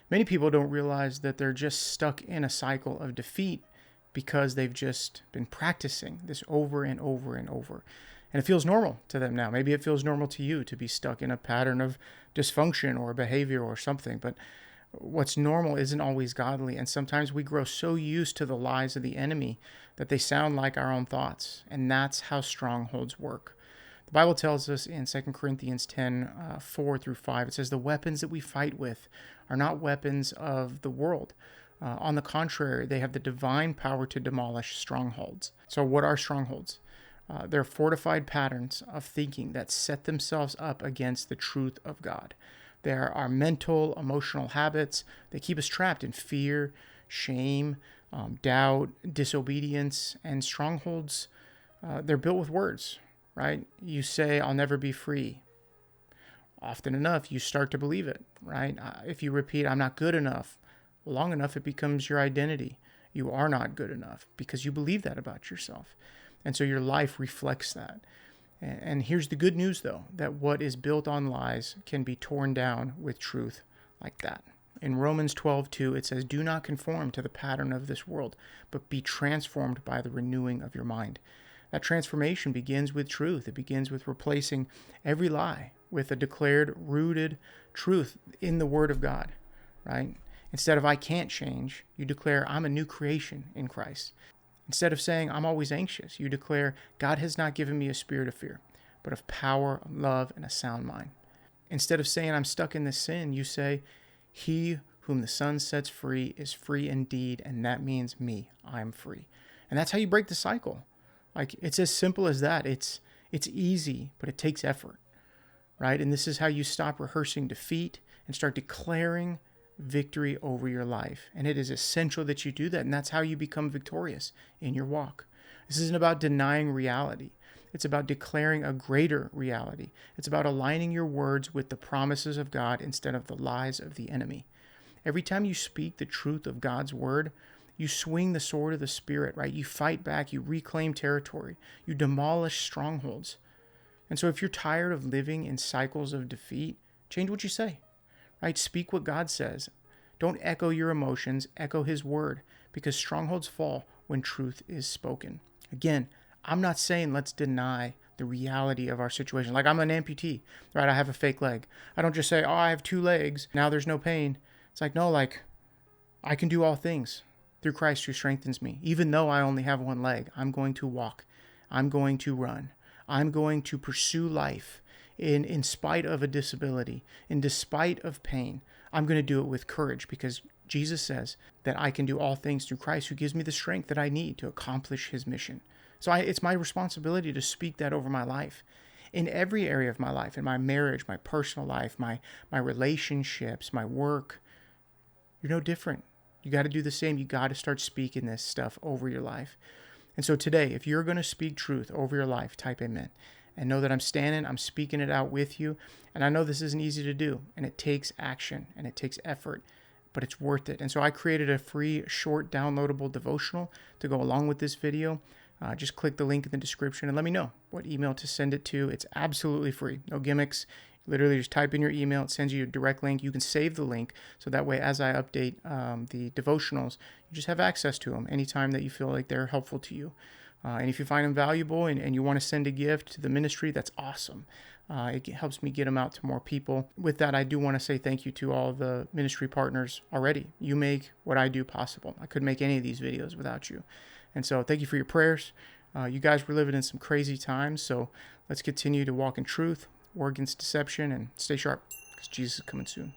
Many people don't realize that they're just stuck in a cycle of defeat because they've just been practicing this over and over and over. And it feels normal to them now. Maybe it feels normal to you to be stuck in a pattern of dysfunction or behavior or something. But what's normal isn't always godly. And sometimes we grow so used to the lies of the enemy that they sound like our own thoughts. And that's how strongholds work. The Bible tells us in 2 Corinthians 10, 4 through 5, it says, the weapons that we fight with are not weapons of the world. On the contrary, they have the divine power to demolish strongholds. So what are strongholds? They're fortified patterns of thinking that set themselves up against the truth of God. There are mental, emotional habits that keep us trapped in fear, shame, doubt, disobedience, and strongholds. They're built with words, right? You say, I'll never be free. Often enough, you start to believe it, right? If you repeat, I'm not good enough, long enough, it becomes your identity. You are not good enough because you believe that about yourself. And so your life reflects that. And here's the good news, though, that what is built on lies can be torn down with truth like that. In Romans 12:2, it says, do not conform to the pattern of this world, but be transformed by the renewing of your mind. That transformation begins with truth. It begins with replacing every lie with a declared, rooted truth in the Word of God, right? Instead of I can't change, you declare I'm a new creation in Christ. Instead of saying I'm always anxious, you declare God has not given me a spirit of fear, but of power, love, and a sound mind. Instead of saying I'm stuck in this sin, you say he whom the Son sets free is free indeed, and that means me. I'm free. And that's how you break the cycle. Like, it's as simple as that. It's easy, but it takes effort, right? And this is how you stop rehearsing defeat and start declaring victory over your life. And it is essential that you do that. And that's how you become victorious in your walk. This isn't about denying reality. It's about declaring a greater reality. It's about aligning your words with the promises of God instead of the lies of the enemy. Every time you speak the truth of God's word, you swing the sword of the Spirit, right? You fight back, you reclaim territory, you demolish strongholds. And so if you're tired of living in cycles of defeat, change what you say, right? Speak what God says. Don't echo your emotions, echo his word, because strongholds fall when truth is spoken. Again, I'm not saying let's deny the reality of our situation. Like, I'm an amputee, right? I have a fake leg. I don't just say, oh, I have 2 legs, now there's no pain. It's like, no, like, I can do all things through Christ who strengthens me. Even though I only have 1 leg, I'm going to walk. I'm going to run. I'm going to pursue life in spite of a disability, in despite of pain. I'm going to do it with courage because Jesus says that I can do all things through Christ who gives me the strength that I need to accomplish his mission. So it's my responsibility to speak that over my life. In every area of my life, in my marriage, my personal life, my relationships, my work, you're no different. You got to do the same. You got to start speaking this stuff over your life. And so today, if you're going to speak truth over your life, type amen. And know that I'm standing, I'm speaking it out with you. And I know this isn't easy to do. And it takes action and it takes effort, but it's worth it. And so I created a free, short, downloadable devotional to go along with this video. Just click the link in the description and let me know what email to send it to. It's absolutely free. No gimmicks. Literally just type in your email. It sends you a direct link. You can save the link so that way as I update the devotionals, you just have access to them anytime that you feel like they're helpful to you. And if you find them valuable and you want to send a gift to the ministry, that's awesome. It helps me get them out to more people. With that, I do want to say thank you to all the ministry partners already. You make what I do possible. I couldn't make any of these videos without you. And so thank you for your prayers. You guys were living in some crazy times, so let's continue to walk in truth, war against deception, and stay sharp because Jesus is coming soon.